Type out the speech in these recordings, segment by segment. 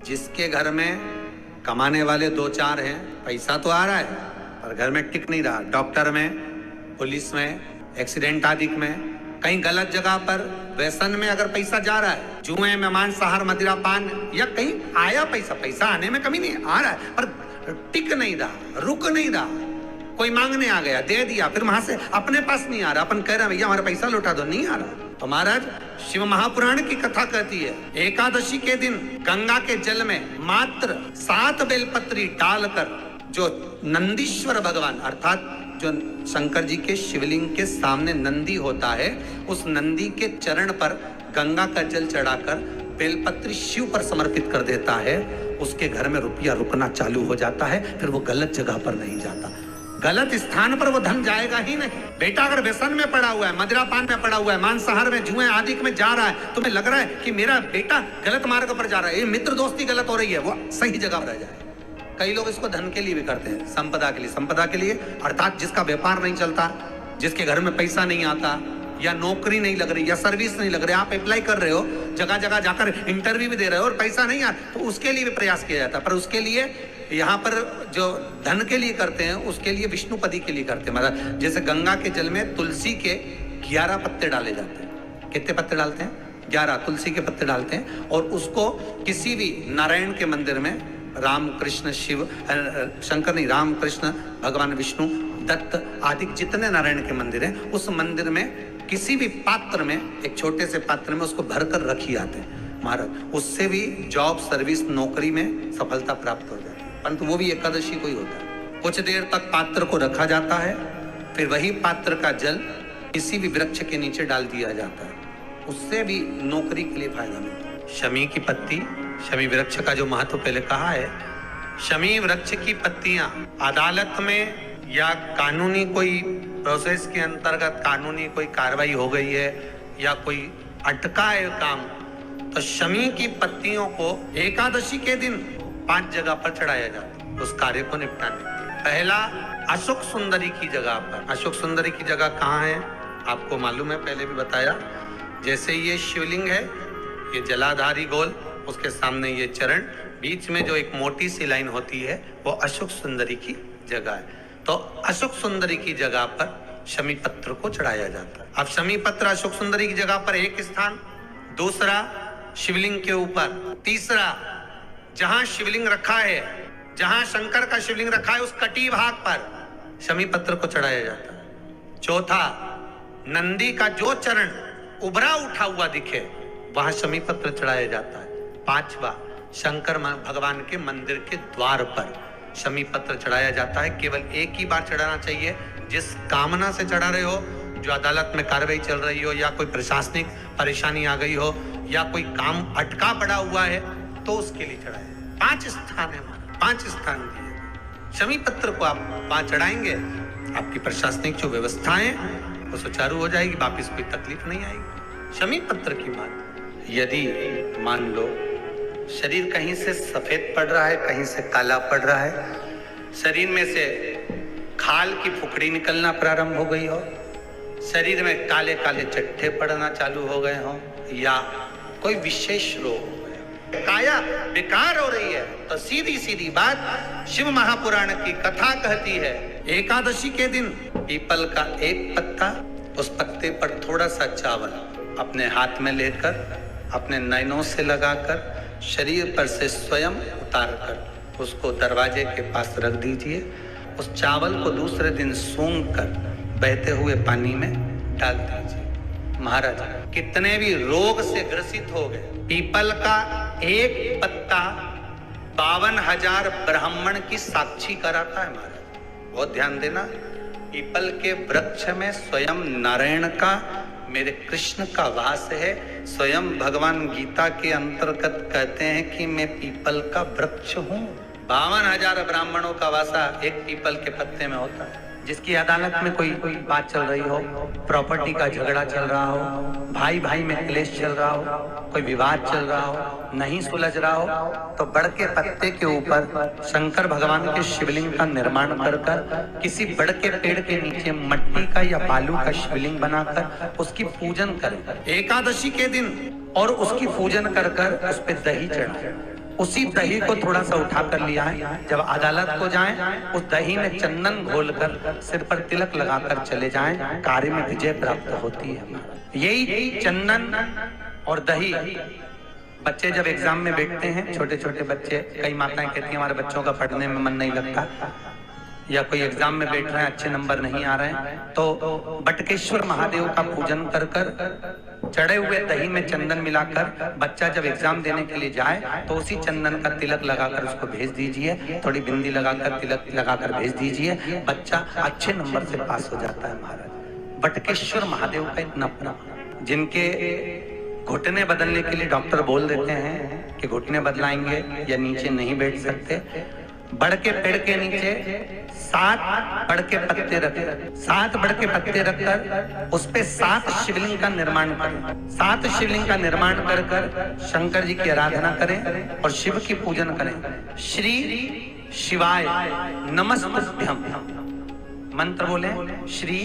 जिसके घर में कमाने वाले दो चार हैं, पैसा तो आ रहा है पर घर में टिक नहीं रहा, डॉक्टर में, पुलिस में, एक्सीडेंट आदि में, कहीं गलत जगह पर व्यसन में अगर पैसा जा रहा है, जुए में, मांसाहार, मदिरा पान, या कहीं आया पैसा आने में कमी नहीं, आ रहा है पर टिक नहीं रहा, रुक नहीं रहा, कोई मांगने आ गया, दे दिया, फिर वहां से अपने पास नहीं आ रहा, अपन कह रहे हैं भैया हमारा पैसा लौटा दो, नहीं आ रहा। तो महाराज शिव महापुराण की कथा कहती है, एकादशी के दिन गंगा के जल में मात्र 7 बेलपत्री डालकर जो नंदीश्वर भगवान अर्थात जो शंकर जी के शिवलिंग के सामने नंदी होता है, उस नंदी के चरण पर गंगा का जल चढ़ाकर बेलपत्री शिव पर समर्पित कर देता है, उसके घर में रुपया रुकना चालू हो जाता है, फिर वो गलत जगह पर नहीं जाता, गलत स्थान पर वो धन जाएगा ही नहीं। बेटा अगर व्यसन में पड़ा हुआ है, मदिरा पान में पड़ा हुआ है, मांसाहार में, जुए आदि में जा रहा है, तुम्हें लग रहा है कि मेरा बेटा गलत मार्ग पर जा रहा है, ये मित्र दोस्ती गलत हो रही है, वो सही जगह पर जाए। कई लोग इसको धन के लिए भी करते हैं, संपदा के लिए, संपदा के लिए अर्थात जिसका व्यापार नहीं चलता, जिसके घर में पैसा नहीं आता, या नौकरी नहीं लग रही, या सर्विस नहीं लग रही, आप अप्लाई कर रहे हो, जगह जगह जाकर इंटरव्यू भी दे रहे हो और पैसा नहीं आ, तो उसके लिए भी प्रयास किया जाता है। पर उसके लिए यहाँ पर जो धन के लिए करते हैं, उसके लिए विष्णुपदी के लिए करते हैं। मतलब जैसे गंगा के जल में तुलसी के 11 पत्ते डाले जाते हैं। कितने पत्ते डालते हैं? 11 तुलसी के पत्ते डालते हैं, और उसको किसी भी नारायण के मंदिर में, राम कृष्ण शिव शंकर नहीं, राम कृष्ण भगवान विष्णु दत्त आदि जितने नारायण के मंदिर हैं, उस मंदिर में किसी भी पात्र में, एक छोटे से पात्र में उसको भरकर रखी आते हैं महाराज, उससे भी जॉब, सर्विस, नौकरी में सफलता प्राप्त हो जाती है। परंतु वो भी एकादशी को ही होता है। कुछ देर तक पात्र को रखा जाता है, फिर वही पात्र का जल किसी भी वृक्ष के नीचे डाल दिया जाता है, उससे भी नौकरी के लिए फायदा मिलता है। शमी की पत्ती, शमी वृक्ष का जो महत्व पहले कहा है, शमी वृक्ष की पत्तियां अदालत में या कानूनी कोई प्रोसेस के अंतर्गत कानूनी कोई कार्रवाई हो गई है या कोई अटका है काम, तो शमी की पत्तियों को एकादशी के दिन 5 जगह पर चढ़ाया जाता है उस कार्य को निपटाने। पहला अशोक सुंदरी की जगह पर। अशोक सुंदरी की जगह कहाँ है आपको मालूम है, पहले भी बताया। जैसे ये शिवलिंग है, ये जलाधारी गोल, उसके सामने ये चरण, बीच में जो एक मोटी सी लाइन होती है वो अशोक सुंदरी की जगह है। तो अशोक सुंदरी की जगह पर शमी पत्र को चढ़ाया जाता है। अब शमी पत्र अशोक सुंदरी की जगह पर एक स्थान, दूसरा शिवलिंग के ऊपर, तीसरा जहां शिवलिंग रखा है, जहां शंकर का शिवलिंग रखा है उस कटी भाग पर शमी पत्र को चढ़ाया जाता है। चौथा, नंदी का जो चरण उभरा उठा हुआ दिखे वहां शमी पत्र चढ़ाया जाता है। पांचवा, शंकर भगवान के मंदिर के द्वार पर शमी पत्र चढ़ाया जाता है। केवल एक ही बार चढ़ाना चाहिए, जिस कामना से चढ़ा रहे हो, जो अदालत में कार्रवाई चल रही हो, या कोई प्रशासनिक परेशानी आ गई हो, या कोई काम अटका पड़ा हुआ है, तो उसके लिए चढ़ाए। 5 स्थान है, 5 स्थान दिए। शमी पत्र को आप 5 चढ़ाएंगे, आपकी प्रशासनिक जो व्यवस्थाएं वो सुचारू हो जाएगी, वापिस कोई तकलीफ नहीं आएगी। शमी पत्र की बात, यदि मान लो शरीर कहीं से सफेद पड़ रहा है, कहीं से काला पड़ रहा है, शरीर में से खाल की फुकड़ी निकलना प्रारंभ हो गई हो, शरीर में काले काले चट्टे पड़ना चालू हो गए हो, या कोई विशेष रोग हो गया, काया बेकार हो रही है, तो सीधी सीधी बात शिव महापुराण की कथा कहती है, एकादशी के दिन पीपल का एक पत्ता, उस पत्ते पर थोड़ा सा चावल अपने हाथ में लेकर, अपने नैनों से लगाकर, शरीर पर से स्वयं उतार कर उसको दरवाजे के पास रख दीजिए। उस चावल को दूसरे दिन सूंघ कर बहते हुए पानी में डाल दीजिए। महाराज कितने भी रोग से ग्रसित हो गए, पीपल का एक पत्ता 52,000 ब्राह्मण की साक्षी कराता है। महाराज बहुत ध्यान देना, पीपल के वृक्ष में स्वयं नारायण का, मेरे कृष्ण का वास है। स्वयं भगवान गीता के अंतर्गत कहते हैं कि मैं पीपल का वृक्ष हूँ। 52,000 ब्राह्मणों का वासा एक पीपल के पत्ते में होता है। जिसकी अदालत में कोई बात चल रही हो, प्रॉपर्टी का झगड़ा चल रहा हो, भाई भाई में क्लेश चल रहा हो, कोई विवाद चल रहा हो, नहीं सुलझ रहा हो, तो बड़ के पत्ते के ऊपर शंकर भगवान के शिवलिंग का निर्माण कर कर किसी बड़ के पेड़ के नीचे मट्टी का या बालू का शिवलिंग बनाकर उसकी पूजन करें एकादशी के दिन, और उसकी पूजन कर कर उस पे दही चढ़ाएं। उसी दही को थोड़ा सा उठा कर लिया है। जब अदालत को जाएं, उस दही में चंदन घोलकर सिर पर तिलक लगाकर चले जाएं, कार्य में विजय प्राप्त होती है। यही चंदन और दही बच्चे जब एग्जाम में बैठते हैं, छोटे छोटे बच्चे, कई माताएं कहती हैं हमारे बच्चों का पढ़ने में मन नहीं लगता, या कोई एग्जाम में बैठ रहे हैं, अच्छे नंबर नहीं आ रहे हैं, तो बटकेश्वर महादेव का पूजन कर कर चढ़े हुए दही में चंदन मिलाकर बच्चा जब एग्जाम देने के लिए जाए तो उसी चंदन का तिलक लगाकर उसको भेज दीजिए, थोड़ी बिंदी लगाकर तिलक लगाकर भेज दीजिए, बच्चा अच्छे नंबर से पास हो जाता है। महाराज बटकेश्वर महादेव का इतना अपना, जिनके घुटने बदलने के लिए डॉक्टर बोल देते हैं कि घुटने बदलाएंगे या नीचे नहीं बैठ सकते, बड़ के पेड़ के नीचे 7 बड़ के पत्ते रखकर 7 बड़ के पत्ते रखकर उस पे 7 शिवलिंग का निर्माण करें। 7 शिवलिंग का निर्माण कर कर शंकर जी की आराधना करें और शिव की पूजन करें। श्री शिवाय नमस्तुभ्यम मंत्र बोले, श्री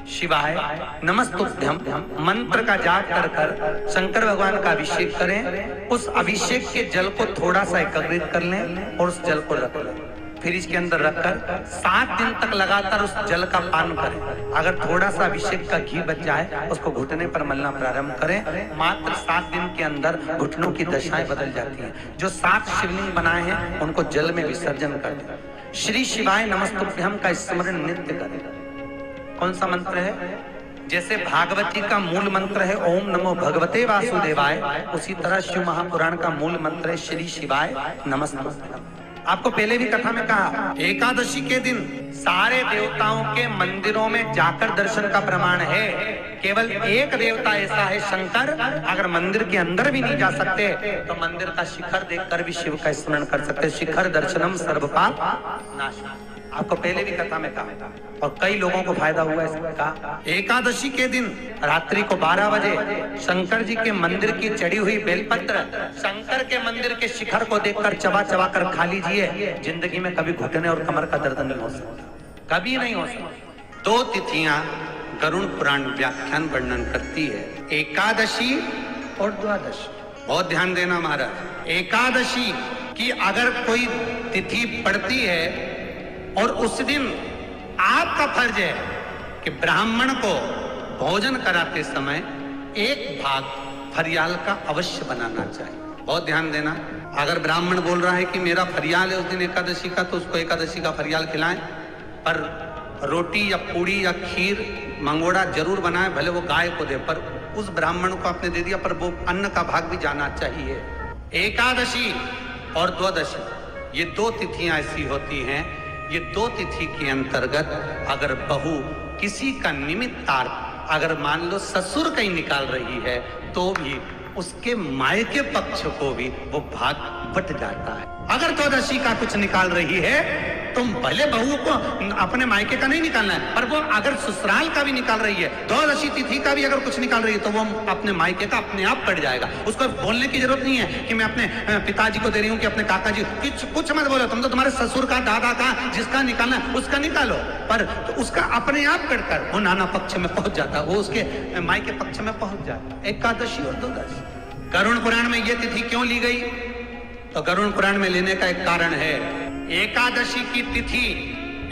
शिवाय नमस्तुभ्यम मंत्र का जाप कर कर शंकर भगवान का अभिषेक करें। उस अभिषेक के जल को थोड़ा सा एकत्रित कर लें और उस जल को रख लें, फिर इसके अंदर रखकर 7 दिन तक लगातार उस जल का पान करें। अगर थोड़ा सा अभिषेक का घी बच जाए उसको घुटने पर मलना प्रारंभ करें। मात्र 7 दिन के अंदर घुटनों की दशाएं बदल जाती हैं। जो 7 शिवलिंग बनाए हैं उनको जल में विसर्जन कर दें। श्री शिवाय नमस्तुभ्यम का स्मरण नित्य करें। कौन सा मंत्र है? जैसे भागवती का मूल मंत्र है ओम नमो भगवते वासुदेवाय, उसी तरह शिव महापुराण का मूल मंत्र है श्री शिवाय नमस्तुभ्यम। आपको पहले भी कथा में कहा, एकादशी के दिन सारे देवताओं के मंदिरों में जाकर दर्शन का प्रमाण है। केवल एक देवता ऐसा है शंकर, अगर मंदिर के अंदर भी नहीं जा सकते तो मंदिर का शिखर देखकर भी शिव का स्मरण कर सकते। शिखर दर्शनम सर्वपाप नाशनम, आपको पहले भी कथा में कहा और कई लोगों को फायदा हुआ इसका। एकादशी के दिन रात्रि को 12 बजे शंकर जी के मंदिर की चढ़ी हुई बेलपत्र शंकर के मंदिर के शिखर को देखकर चबा चबा कर खा लीजिए। जिंदगी में कभी घुटने और कमर का दर्द नहीं हो सकता, कभी नहीं हो सकता। 2 तिथियां गरुड़ पुराण व्याख्यान वर्णन करती है, एकादशी और द्वादशी। बहुत ध्यान देना महाराज, एकादशी की अगर कोई तिथि पड़ती है और उस दिन आपका फर्ज है कि ब्राह्मण को भोजन कराते समय 1 भाग फरियाल का अवश्य बनाना चाहिए। बहुत ध्यान देना, अगर ब्राह्मण बोल रहा है कि मेरा फरियाल है उस दिन एकादशी का, तो उसको एकादशी का फरियाल खिलाएं, पर रोटी या पूड़ी या खीर मंगोड़ा जरूर बनाएं, भले वो गाय को दे, पर उस ब्राह्मण को आपने दे दिया, पर वो अन्न का भाग भी जाना चाहिए। एकादशी और द्वादशी ये 2 तिथियां ऐसी होती हैं, ये 2 तिथि के अंतर्गत अगर बहू किसी का निमित्तार्थ अगर मान लो ससुर कहीं निकाल रही है तो भी उसके मायके पक्ष को भी वो भाग बट जाता है। अगर द्वादशी का कुछ निकाल रही है तो भले बहू को अपने मायके का नहीं निकालना है, पर वो अगर ससुराल का भी निकाल रही है, द्वादशी तिथि का भी अगर कुछ निकाल रही है तो वो अपने मायके का अपने आप कट जाएगा। उसको बोलने की जरूरत नहीं है कि मैं अपने पिताजी को दे रही हूँ कि अपने काका जी, कुछ मत बोलो, तुम तो तुम्हारे ससुर का दादा का जिसका निकालना है उसका निकालो, पर तो उसका अपने आप कटकर वो नाना पक्ष में पहुंच जाता, वो उसके मायके पक्ष में पहुंच जाता। एकादशी और द्वादशी गरुड़ पुराण में ये तिथि क्यों ली गई? तो गरुड़ पुराण में लेने का एक कारण है, एकादशी की तिथि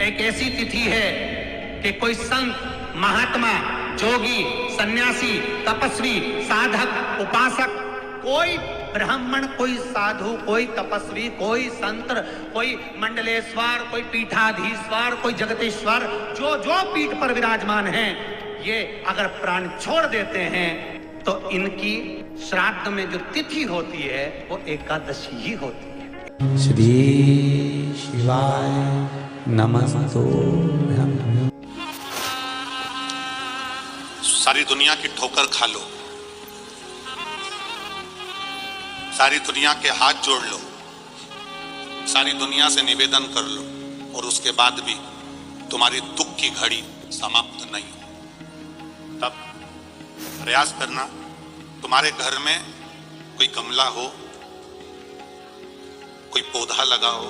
एक ऐसी तिथि है कि कोई संत, महात्मा, जोगी, सन्यासी, तपस्वी, साधक, उपासक, कोई ब्राह्मण, कोई साधु, कोई तपस्वी, कोई संत, कोई मंडलेश्वर, कोई पीठाधीश्वर, कोई जगतेश्वर, जो जो पीठ पर विराजमान हैं, ये अगर प्राण छोड़ देते हैं तो इनकी श्राद्ध में जो तिथि होती है वो एकादशी ही होती है। श्री शिवाय नमस्तुभ्यम। सारी दुनिया की ठोकर खा लो, सारी दुनिया के हाथ जोड़ लो, सारी दुनिया से निवेदन कर लो, और उसके बाद भी तुम्हारी दुख की घड़ी समाप्त नहीं हो, तब प्रयास करना तुम्हारे घर में कोई गमला हो, कोई पौधा लगा हो,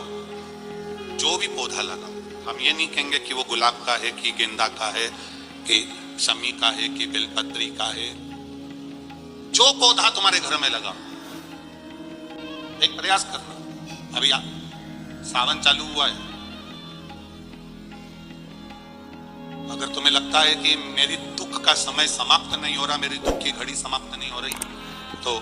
जो भी पौधा लगा, हम ये नहीं कहेंगे कि वो गुलाब का है कि गेंदा का है कि शमी का है कि बेलपत्री का है, जो पौधा तुम्हारे घर में लगा एक प्रयास करना। अभी सावन चालू हुआ है, अगर तुम्हें लगता है कि मेरी दुख का समय समाप्त नहीं हो रहा, मेरी दुख की घड़ी समाप्त नहीं हो रही, तो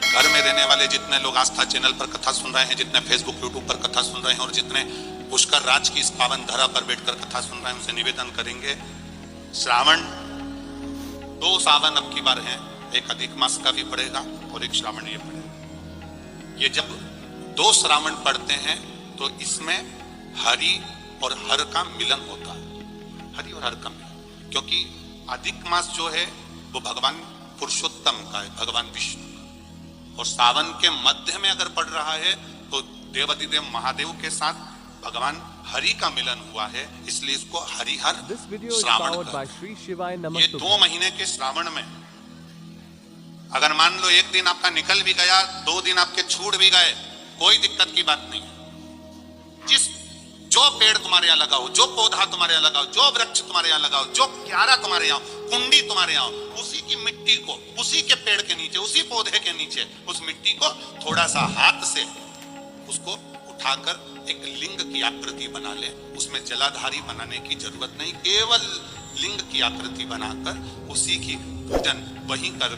घर में रहने वाले जितने लोग आस्था चैनल पर कथा सुन रहे हैं, जितने फेसबुक यूट्यूब पर कथा सुन रहे हैं और जितने पुष्कर राज की इस पावन धरा पर बैठकर कथा सुन रहे हैं, उनसे निवेदन करेंगे, श्रावण 2 सावन अब की बार है, एक अधिक मास का भी पड़ेगा और एक श्रावण ये पड़ेगा। ये जब 2 श्रावण पड़ते हैं तो इसमें हरि और हर का मिलन होता है, हरि और हर का मिलन, क्योंकि अधिक मास जो है वो भगवान पुरुषोत्तम का है, भगवान विष्णु, और सावन के मध्य में अगर पड़ रहा है तो देवाधिदेव महादेव के साथ भगवान हरि का मिलन हुआ है, इसलिए इसको हरिहर श्रावण कहते। ये 2 महीने के श्रावण में अगर मान लो एक दिन आपका निकल भी गया, 2 दिन आपके छूट भी गए, कोई दिक्कत की बात नहीं है। जो पेड़ तुम्हारे यहाँ लगाओ, जो पौधा तुम्हारे यहाँ लगाओ, जो वृक्ष तुम्हारे यहाँ लगाओ, जो क्यारा तुम्हारे यहाँ, कुंडी तुम्हारे यहाँ, उसी की मिट्टी को, उसी के पेड़ के नीचे, उसी पौधे के नीचे, उस मिट्टी को थोड़ा सा हाथ से उसको उठाकर एक लिंग की आकृति बना ले। उसमें जलाधारी बनाने की जरूरत नहीं, केवल लिंग की आकृति बनाकर उसी की पूजन वहीं कर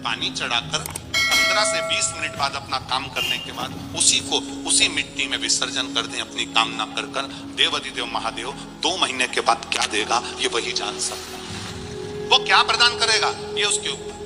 पानी चढ़ाकर 15 से 20 मिनट बाद अपना काम करने के बाद उसी को उसी मिट्टी में विसर्जन कर दें, अपनी कामना कर देवाधिदेव महादेव 2 महीने के बाद क्या देगा ये वही जान सकता है। वो क्या प्रदान करेगा ये उसके ऊपर।